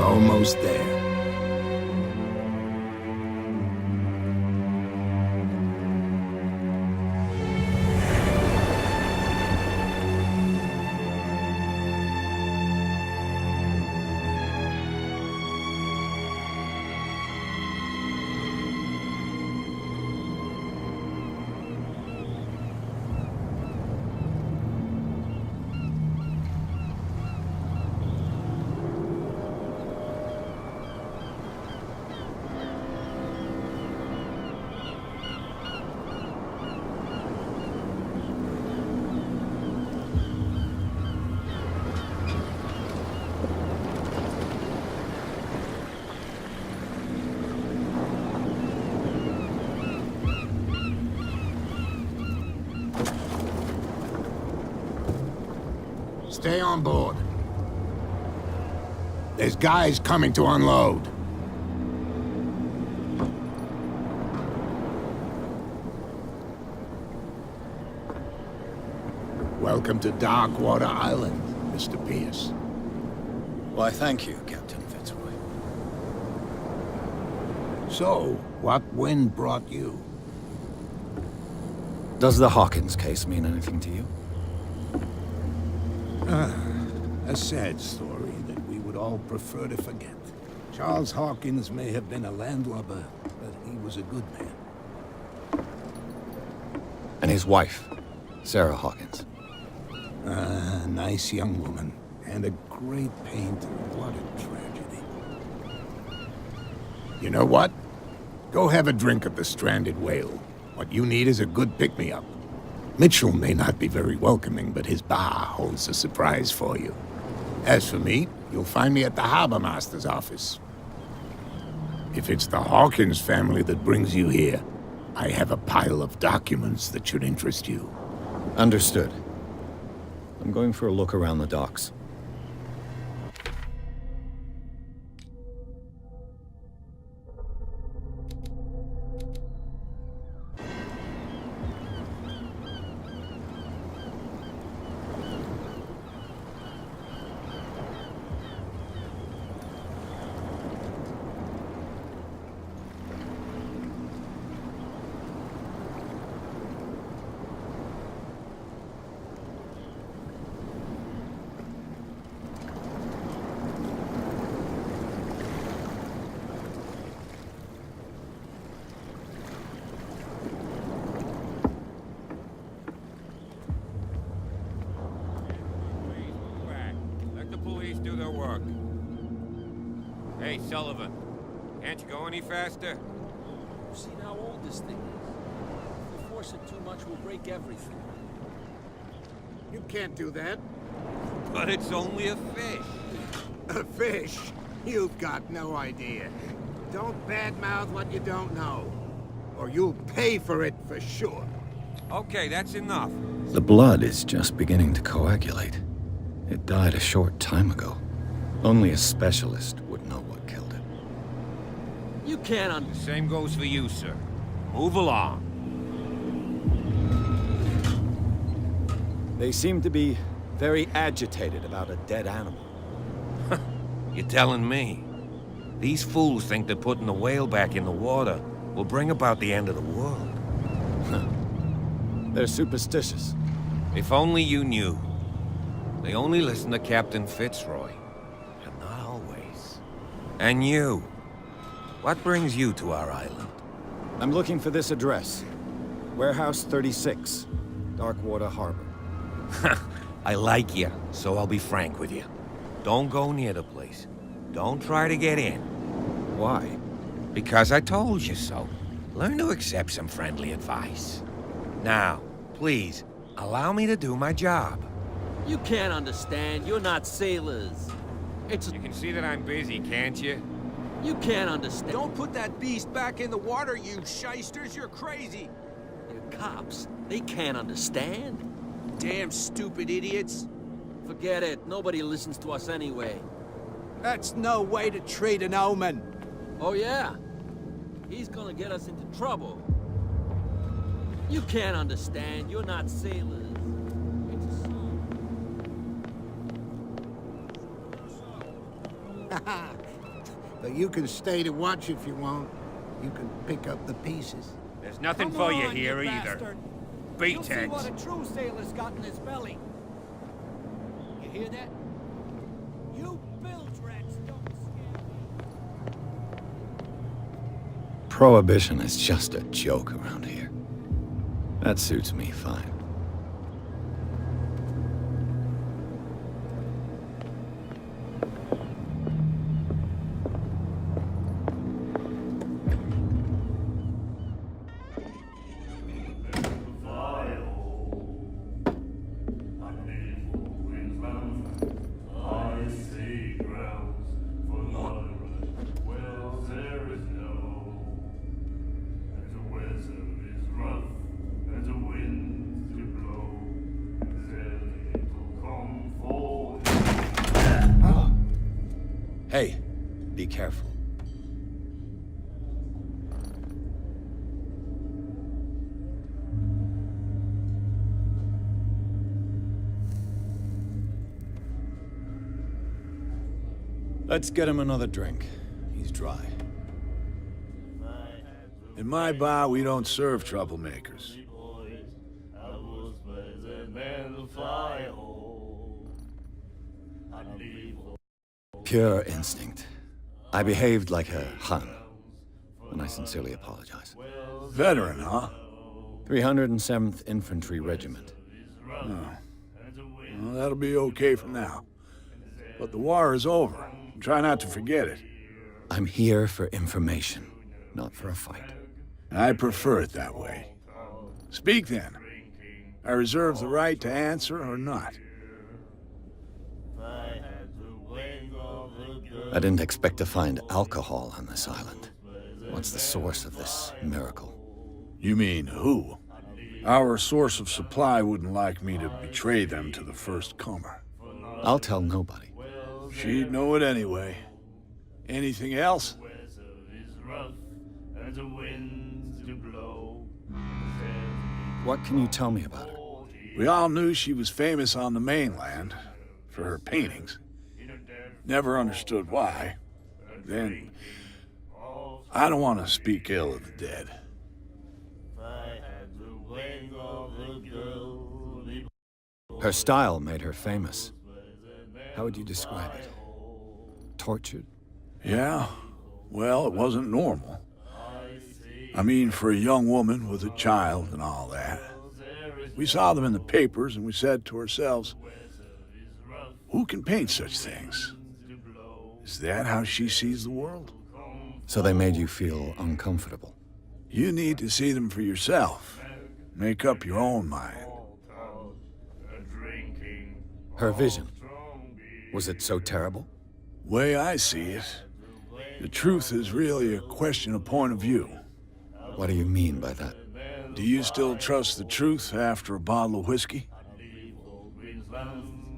Almost there. Stay on board. There's guys coming to unload. Welcome to Darkwater Island, Mr. Pierce. Why, thank you, Captain Fitzroy. So, what wind brought you? Does the Hawkins case mean anything to you? A sad story that we would all prefer to forget. Charles Hawkins may have been a landlubber, but he was a good man. And his wife, Sarah Hawkins. A nice young woman, and a great painter. What a tragedy. You know what? Go have a drink at the Stranded Whale. What you need is a good pick-me-up. Mitchell may not be very welcoming, but his bar holds a surprise for you. As for me, you'll find me at the Harbor Master's office. If it's the Hawkins family that brings you here, I have a pile of documents that should interest you. Understood. I'm going for a look around the docks. Do their work. Hey, Sullivan, can't you go any faster? You've seen how old this thing is. If we force it too much, we'll break everything. You can't do that. But it's only a fish. A fish? You've got no idea. Don't badmouth what you don't know, or you'll pay for it for sure. Okay, that's enough. The blood is just beginning to coagulate. It died a short time ago. Only a specialist would know what killed it. You can't The same goes for you, sir. Move along. They seem to be very agitated about a dead animal. You're telling me? These fools think that putting the whale back in the water will bring about the end of the world. They're superstitious. If only you knew. They only listen to Captain Fitzroy. And not always. And you. What brings you to our island? I'm looking for this address. Warehouse 36, Darkwater Harbor. I like you, so I'll be frank with you. Don't go near the place. Don't try to get in. Why? Because I told you so. Learn to accept some friendly advice. Now, please, allow me to do my job. You can't understand. You're not sailors. You can see that I'm busy, can't you? You can't understand. Don't put that beast back in the water, you shysters! You're crazy! They're cops. They can't understand. Damn stupid idiots! Forget it. Nobody listens to us anyway. That's no way to treat an omen! Oh, yeah? He's gonna get us into trouble. You can't understand. You're not sailors. It's a song. But you can stay to watch if you want. You can pick up the pieces. There's nothing for you here either. You'll see Beatex. what a true sailor's got in his belly. You hear that? You bilge rats don't scare me. Prohibition is just a joke around here. That suits me fine. Hey, be careful. Let's get him another drink. He's dry. In my bar, we don't serve troublemakers. Pure instinct. I behaved like a Hun, and I sincerely apologize. Veteran, huh? 307th Infantry Regiment. Well, that'll be okay for now. But the war is over. Try not to forget it. I'm here for information, not for a fight. I prefer it that way. Speak then. I reserve the right to answer or not. I didn't expect to find alcohol on this island. What's the source of this miracle? You mean who? Our source of supply wouldn't like me to betray them to the first comer. I'll tell nobody. She'd know it anyway. Anything else? What can you tell me about her? We all knew she was famous on the mainland for her paintings. Never understood why. Then, I don't want to speak ill of the dead. Her style made her famous. How would you describe it? Tortured? Yeah? Well, it wasn't normal. I mean, for a young woman with a child and all that. We saw them in the papers and we said to ourselves, who can paint such things? Is that how she sees the world? So they made you feel uncomfortable. You need to see them for yourself. Make up your own mind. Her vision. Was it so terrible? Way I see it, the truth is really a question of point of view. What do you mean by that? Do you still trust the truth after a bottle of whiskey?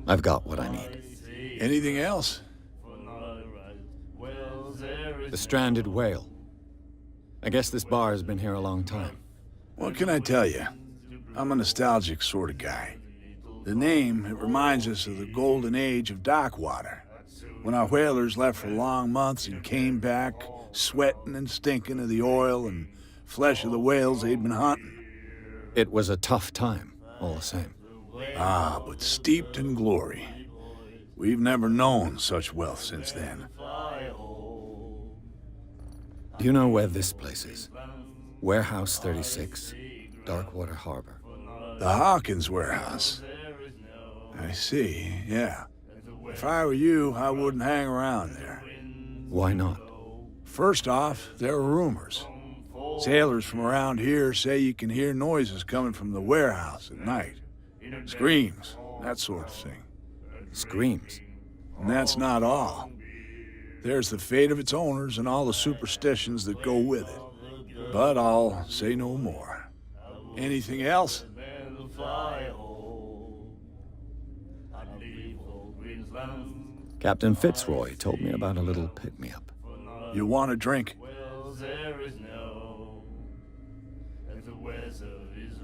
I've got what I need. Anything else? The stranded whale. I guess this bar has been here a long time. What can I tell you? I'm a nostalgic sort of guy. The name, it reminds us of the golden age of Darkwater, when our whalers left for long months and came back sweating and stinking of the oil and flesh of the whales they'd been hunting. It was a tough time, all the same. Ah, but steeped in glory. We've never known such wealth since then. Do you know where this place is? Warehouse 36, Darkwater Harbor. The Hawkins warehouse. I see, yeah. If I were you, I wouldn't hang around there. Why not? First off, there are rumors. Sailors from around here say you can hear noises coming from the warehouse at night. Screams, that sort of thing. Screams. And that's not all. There's the fate of its owners and all the superstitions that go with it. But I'll say no more. Anything else? Captain Fitzroy told me about a little pick-me-up. You want a drink?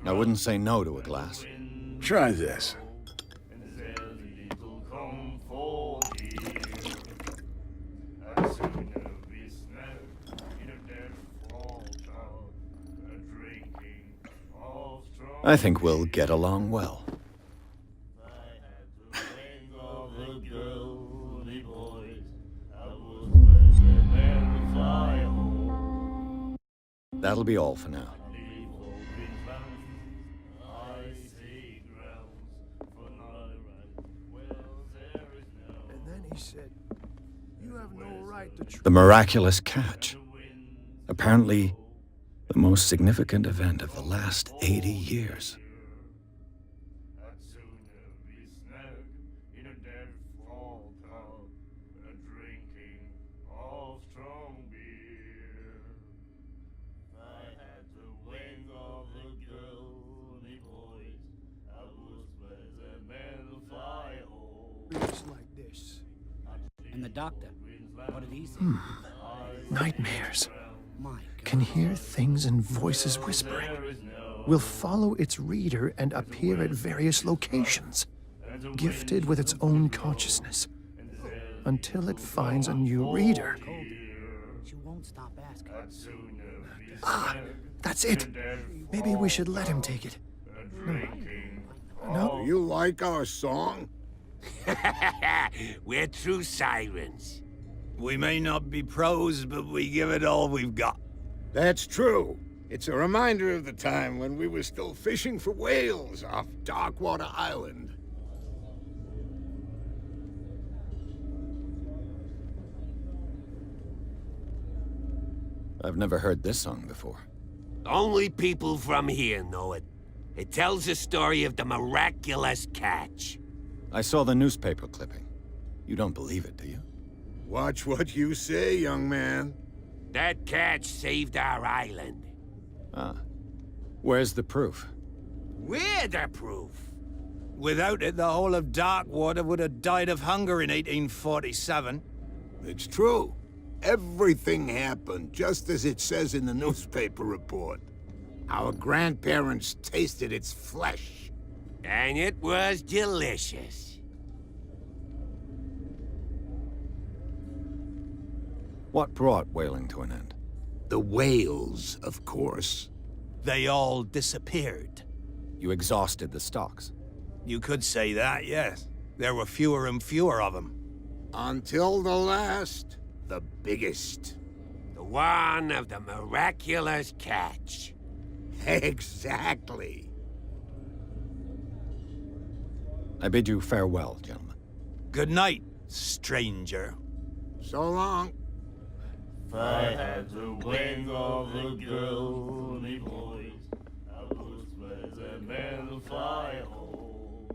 I wouldn't say no to a glass. Try this. I think we'll get along well. That'll be all for now. And then he said, "You have no right to The miraculous catch. Apparently, the most significant event of the last 80 years. like this." And the doctor, what did he say? Nightmares. My God. Can hear things and voices whispering. Will follow its reader and appear at various locations, gifted with its own consciousness, until it finds a new reader. She won't stop asking. Ah, that's it. Maybe we should let him take it. No. You like our song? We're true sirens. We may not be pros, but we give it all we've got. That's true. It's a reminder of the time when we were still fishing for whales off Darkwater Island. I've never heard this song before. Only people from here know it. It tells the story of the miraculous catch. I saw the newspaper clipping. You don't believe it, do you? Watch what you say, young man. That catch saved our island. Ah. Where's the proof? We're the proof. Without it, the whole of Darkwater would have died of hunger in 1847. It's true. Everything happened just as it says in the newspaper report. Our grandparents tasted its flesh. And it was delicious. What brought whaling to an end? The whales, of course. They all disappeared. You exhausted the stocks. You could say that, yes. There were fewer and fewer of them. Until the last, the biggest. The one of the miraculous catch. Exactly. I bid you farewell, gentlemen. Good night, stranger. So long. If I had the wings of the girly boys, I would spread them in the fire hole.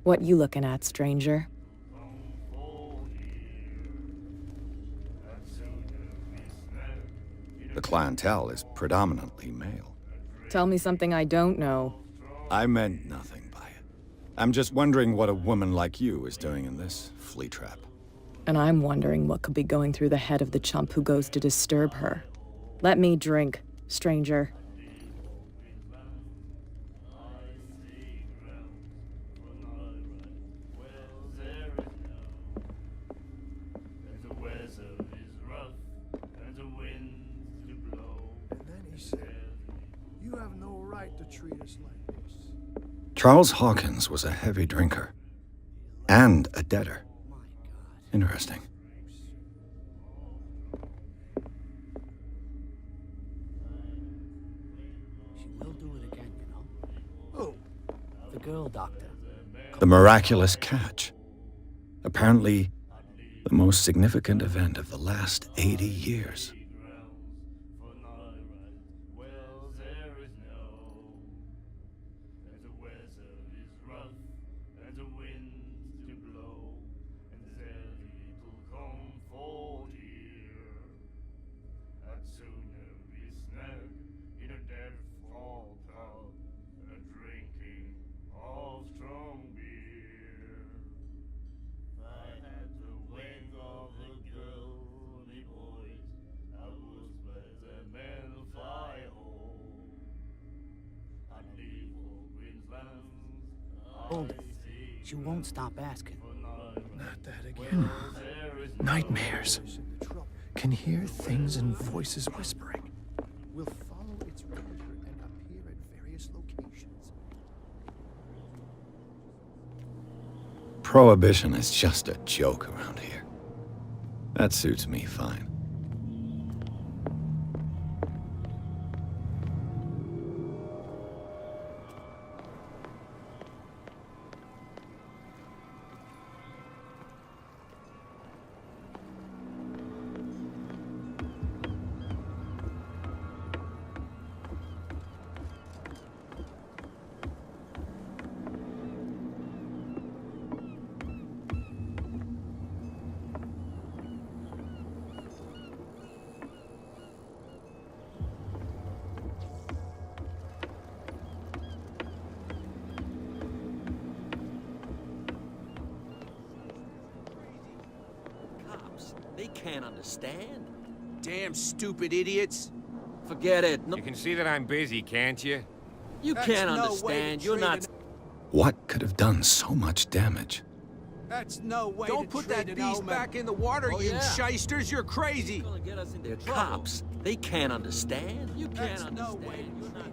What you looking at, stranger? The clientele is predominantly male. Tell me something I don't know. I meant nothing by it. I'm just wondering what a woman like you is doing in this flea trap. And I'm wondering what could be going through the head of the chump who goes to disturb her. Let me drink, stranger. right to treat us like this. Charles Hawkins was a heavy drinker and a debtor. Interesting. She will do it again, you know. Who? The girl doctor. The miraculous catch. Apparently, the most significant event of the last 80 years. Hold it. She won't stop asking. Not that again. Nightmares. Can hear things and voices whispering. Will follow its reader and appear at various locations. Prohibition is just a joke around here. That suits me fine. Cops, they can't understand. Damn stupid idiots. Forget it. No, You can see that I'm busy, can't you? you That's can't no way to understand. You're treat not. What could have done so much damage? That's no way Don't to put treat that an beast old man. back in the water, Oh, you yeah. shysters. You're crazy. Gonna get us into They're trouble. cops. They can't understand. You can't That's no understand. way to You're not.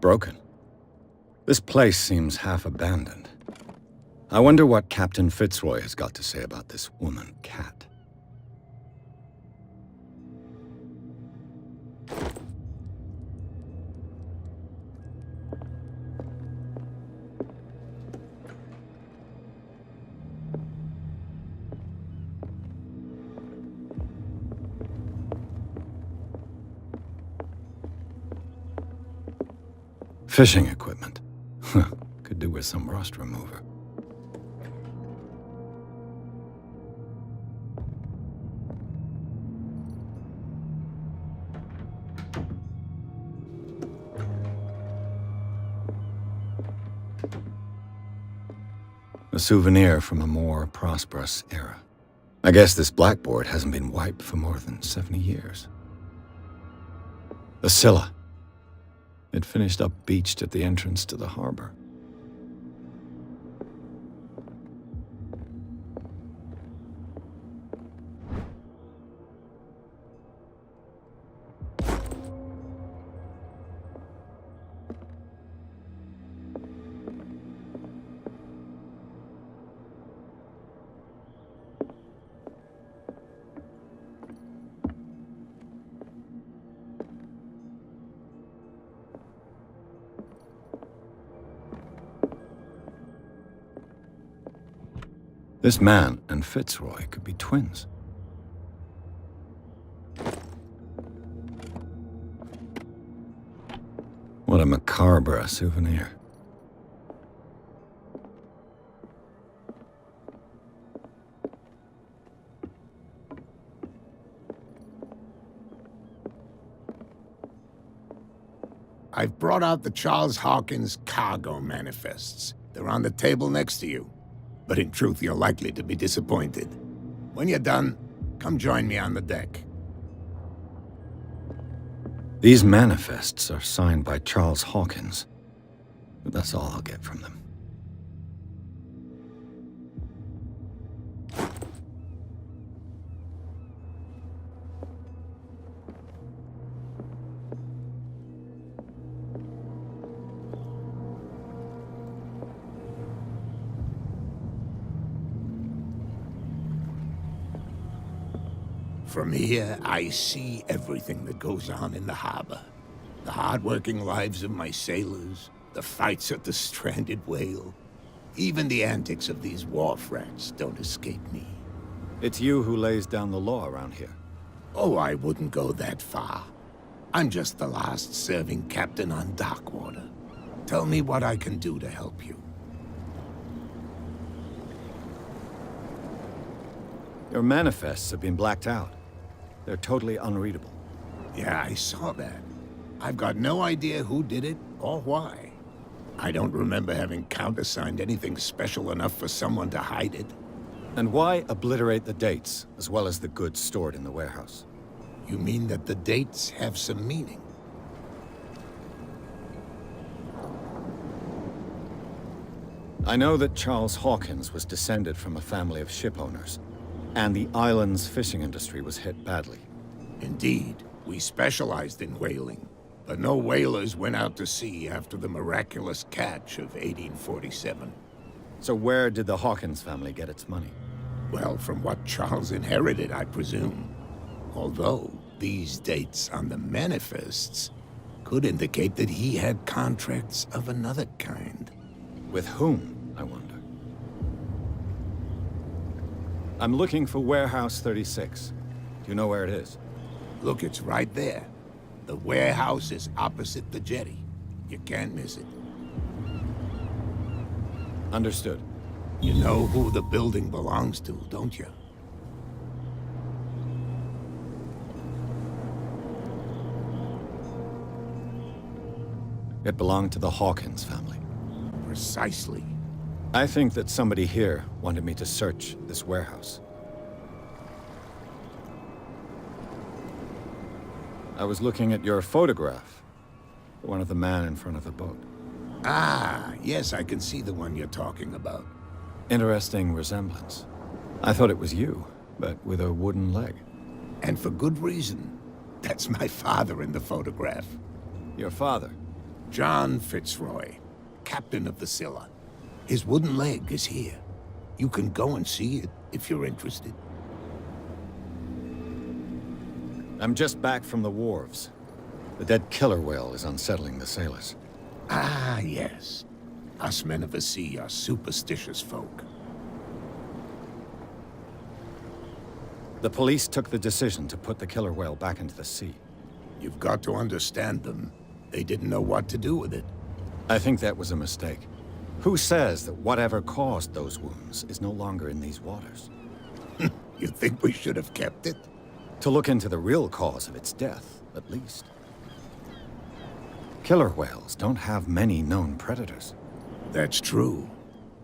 Broken. This place seems half abandoned. I wonder what Captain Fitzroy has got to say about this woman cat. Fishing equipment. Could do with some rust remover. A souvenir from a more prosperous era. I guess this blackboard hasn't been wiped for more than 70 years. The Scylla. It finished up beached at the entrance to the harbor. This man and Fitzroy could be twins. What a macabre souvenir. I've brought out the Charles Hawkins cargo manifests. They're on the table next to you. But in truth, you're likely to be disappointed. When you're done, come join me on the deck. These manifests are signed by Charles Hawkins, but that's all I'll get from them. From here, I see everything that goes on in the harbor. The hard-working lives of my sailors, the fights at the stranded whale. Even the antics of these wharf rats don't escape me. It's you who lays down the law around here. Oh, I wouldn't go that far. I'm just the last serving captain on Darkwater. Tell me what I can do to help you. Your manifests have been blacked out. They're totally unreadable. Yeah, I saw that. I've got no idea who did it or why. I don't remember having countersigned anything special enough for someone to hide it. And why obliterate the dates, as well as the goods stored in the warehouse? You mean that the dates have some meaning? I know that Charles Hawkins was descended from a family of ship owners, and the island's fishing industry was hit badly. Indeed, we specialized in whaling, but no whalers went out to sea after the miraculous catch of 1847. So where did the Hawkins family get its money? Well, from what Charles inherited, I presume. Although, these dates on the manifests could indicate that he had contracts of another kind. With whom, I wonder? I'm looking for Warehouse 36. Do you know where it is? Look, it's right there. The warehouse is opposite the jetty. You can't miss it. Understood. You know who the building belongs to, don't you? It belonged to the Hawkins family. Precisely. I think that somebody here wanted me to search this warehouse. I was looking at your photograph. One of the man in front of the boat. Ah, yes, I can see the one you're talking about. Interesting resemblance. I thought it was you, but with a wooden leg. And for good reason. That's my father in the photograph. Your father? John Fitzroy, captain of the Scylla. His wooden leg is here. You can go and see it if you're interested. I'm just back from the wharves. The dead killer whale is unsettling the sailors. Ah, yes. Us men of the sea are superstitious folk. The police took the decision to put the killer whale back into the sea. You've got to understand them. They didn't know what to do with it. I think that was a mistake. Who says that whatever caused those wounds is no longer in these waters? You think we should have kept it? To look into the real cause of its death, at least. Killer whales don't have many known predators. That's true.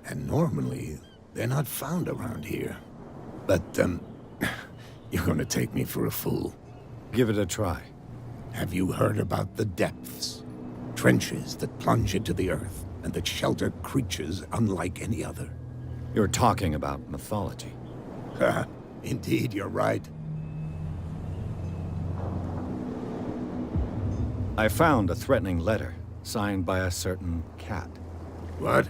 And normally, they're not found around here. But, you're gonna take me for a fool. Give it a try. Have you heard about the depths? Trenches that plunge into the earth, and that shelter creatures unlike any other. You're talking about mythology. Indeed, you're right. I found a threatening letter, signed by a certain cat. What?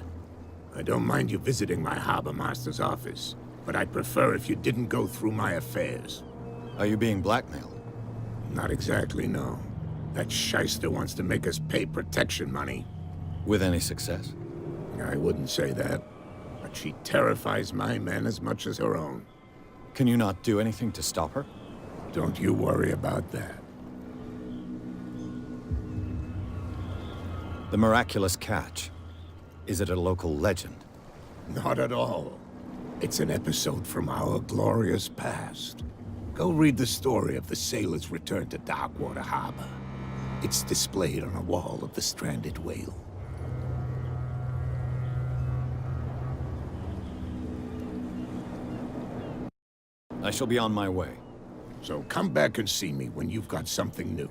I don't mind you visiting my harbor master's office, but I'd prefer if you didn't go through my affairs. Are you being blackmailed? Not exactly, no. That shyster wants to make us pay protection money. With any success? I wouldn't say that, but she terrifies my men as much as her own. Can you not do anything to stop her? Don't you worry about that. The miraculous catch. Is it a local legend? Not at all. It's an episode from our glorious past. Go read the story of the sailor's return to Darkwater Harbor. It's displayed on a wall of the stranded whale. I shall be on my way. So come back and see me when you've got something new.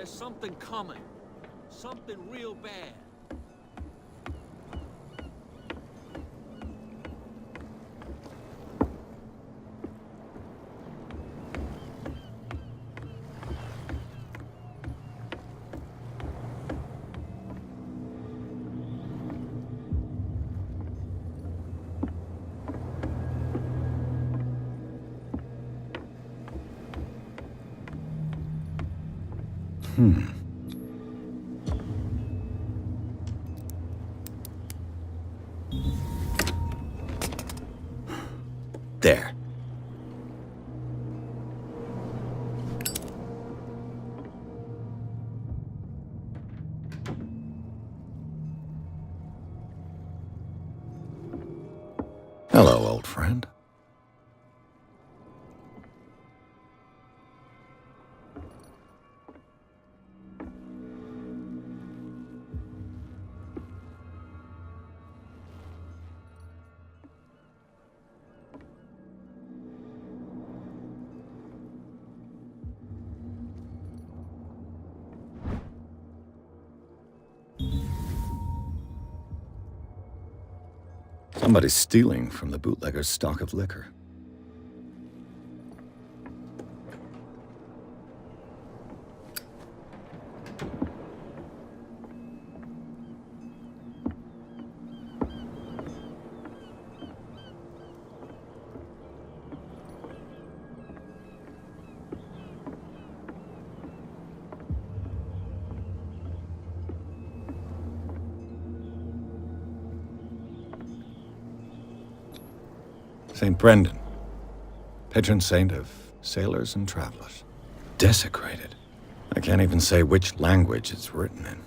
There's something coming. Something real bad. There. Hello, old friend. Somebody's stealing from the bootlegger's stock of liquor. St. Brendan, patron saint of sailors and travelers. Desecrated. I can't even say which language it's written in.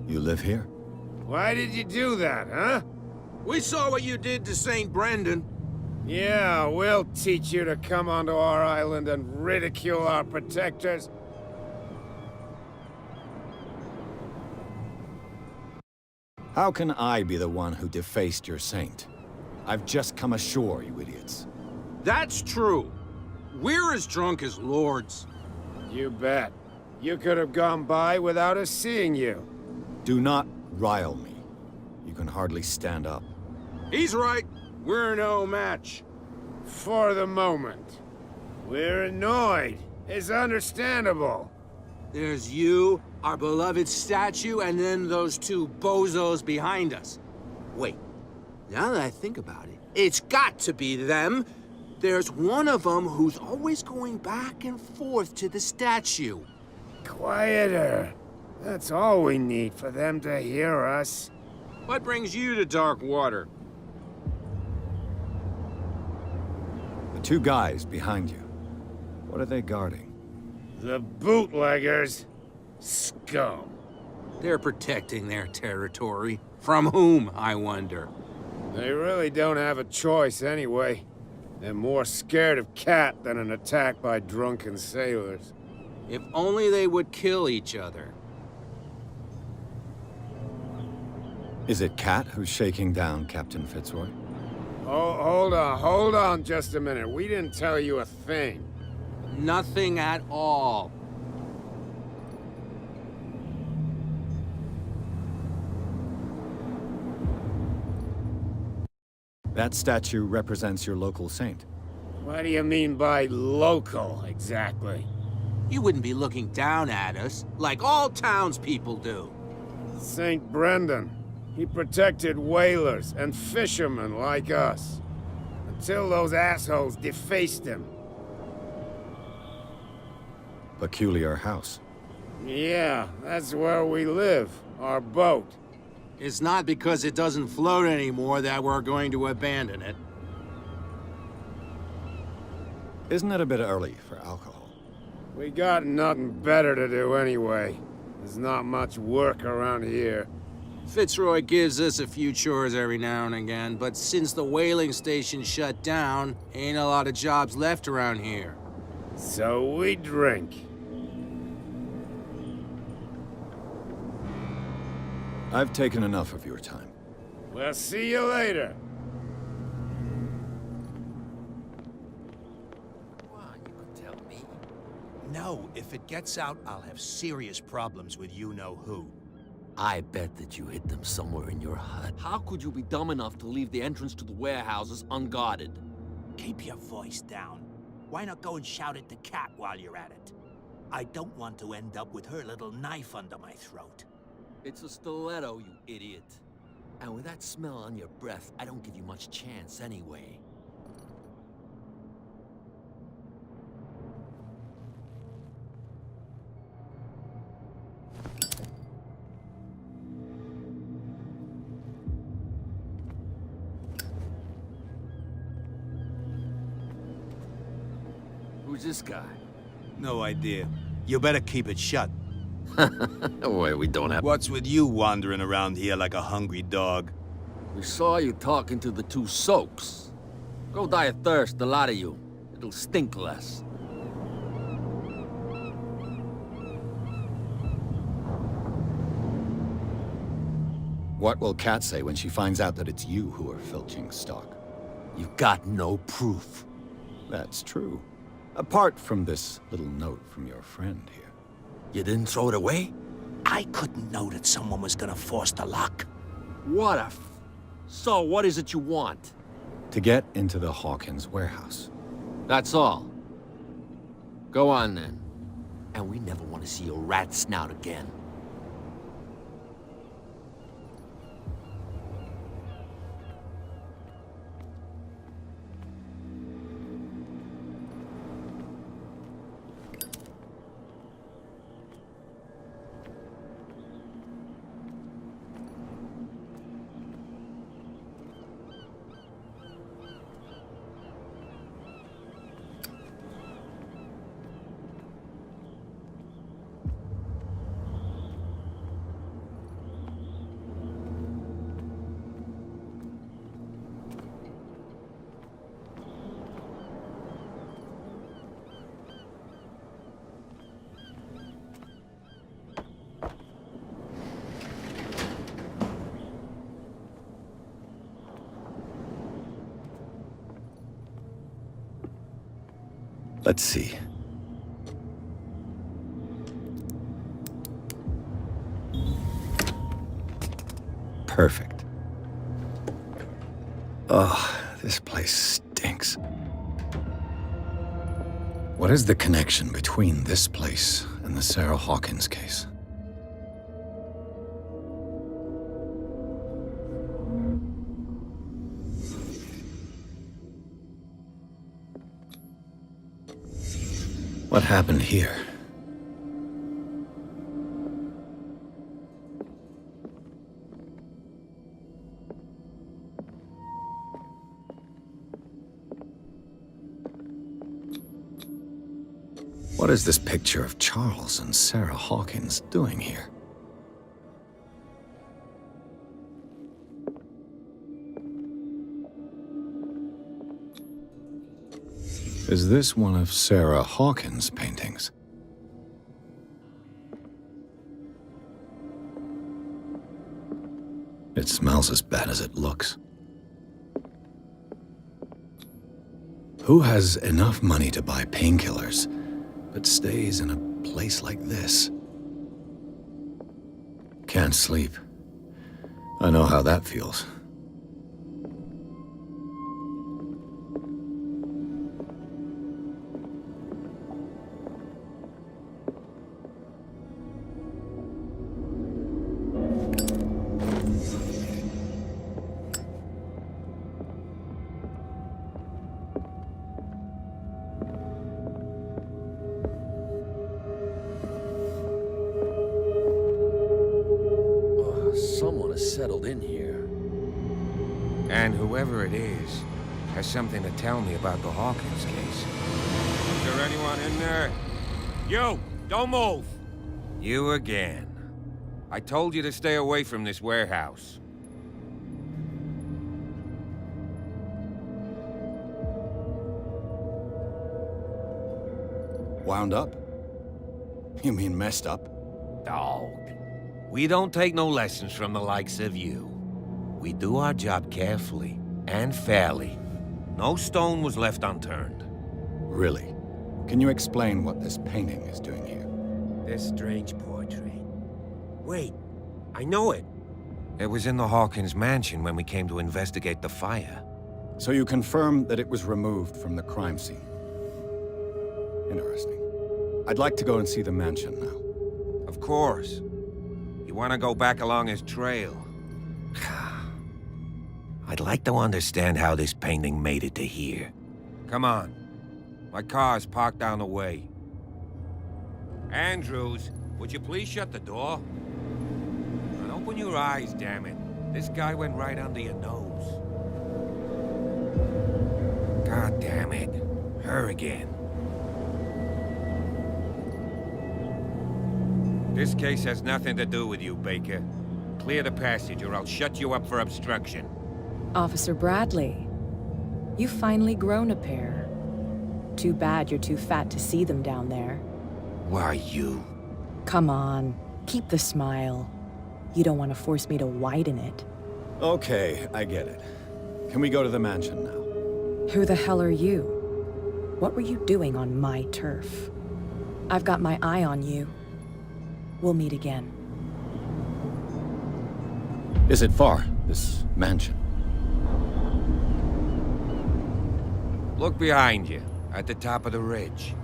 You live here? Why did you do that, huh? We saw what you did to St. Brendan. Yeah, we'll teach you to come onto our island and ridicule our protectors. How can I be the one who defaced your saint? I've just come ashore, you idiots. That's true. We're as drunk as lords. You bet. You could have gone by without us seeing you. Do not rile me. You can hardly stand up. He's right. We're no match. For the moment. We're annoyed. It's understandable. There's you, our beloved statue, and then those two bozos behind us. Wait, now that I think about it, it's got to be them. There's one of them who's always going back and forth to the statue. Quieter. That's all we need for them to hear us. What brings you to Darkwater? The two guys behind you. What are they guarding? The bootleggers. Scum. They're protecting their territory. From whom, I wonder? They really don't have a choice anyway. They're more scared of Cat than an attack by drunken sailors. If only they would kill each other. Is it Cat who's shaking down Captain Fitzroy? Oh, hold on just a minute. We didn't tell you a thing. Nothing at all. That statue represents your local saint. What do you mean by local, exactly? You wouldn't be looking down at us, like all townspeople do. St. Brendan. He protected whalers and fishermen like us. Until those assholes defaced him. Peculiar house. Yeah, that's where we live. Our boat. It's not because it doesn't float anymore that we're going to abandon it. Isn't it a bit early for alcohol? We got nothing better to do anyway. There's not much work around here. Fitzroy gives us a few chores every now and again, but since the whaling station shut down, ain't a lot of jobs left around here. So we drink. I've taken enough of your time. We'll see you later. Come on, you can tell me. No, if it gets out, I'll have serious problems with you-know-who. I bet that you hid them somewhere in your hut. How could you be dumb enough to leave the entrance to the warehouses unguarded? Keep your voice down. Why not go and shout at the cat while you're at it? I don't want to end up with her little knife under my throat. It's a stiletto, you idiot. And with that smell on your breath, I don't give you much chance anyway. Who's this guy? No idea. You better keep it shut. Wait, we don't have... What's with you wandering around here like a hungry dog? We saw you talking to the two soaks. Go die of thirst, the lot of you. It'll stink less. What will Kat say when she finds out that it's you who are filching stock? You've got no proof. That's true. Apart from this little note from your friend here. You didn't throw it away? I couldn't know that someone was gonna force the lock. What a So, what is it you want? To get into the Hawkins warehouse. That's all. Go on, then. And we never want to see your rat snout again. Let's see. Perfect. Oh, this place stinks. What is the connection between this place and the Sarah Hawkins case? What happened here? What is this picture of Charles and Sarah Hawkins doing here? Is this one of Sarah Hawkins' paintings? It smells as bad as it looks. Who has enough money to buy painkillers, but stays in a place like this? Can't sleep. I know how that feels. Someone has settled in here. And whoever it is, has something to tell me about the Hawkins case. Is there anyone in there? You! Don't move! You again. I told you to stay away from this warehouse. Wound up? You mean messed up? Dog. We don't take no lessons from the likes of you. We do our job carefully and fairly. No stone was left unturned. Really? Can you explain what this painting is doing here? This strange portrait. Wait, I know it. It was in the Hawkins mansion when we came to investigate the fire. So you confirm that it was removed from the crime scene? Interesting. I'd like to go and see the mansion now. Of course. You want to go back along his trail? I'd like to understand how this painting made it to here. Come on. My car's parked down the way. Andrews, would you please shut the door? And open your eyes, damn it. This guy went right under your nose. God damn it. Her again. This case has nothing to do with you, Baker. Clear the passage or I'll shut you up for obstruction. Officer Bradley, you've finally grown a pair. Too bad you're too fat to see them down there. Why, you? Come on, keep the smile. You don't want to force me to widen it. Okay, I get it. Can we go to the mansion now? Who the hell are you? What were you doing on my turf? I've got my eye on you. We'll meet again. Is it far, this mansion? Look behind you, at the top of the ridge.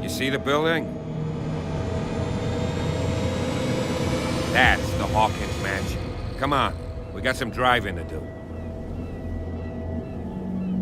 You see the building? That's the Hawkins mansion. Come on, we got some driving to do.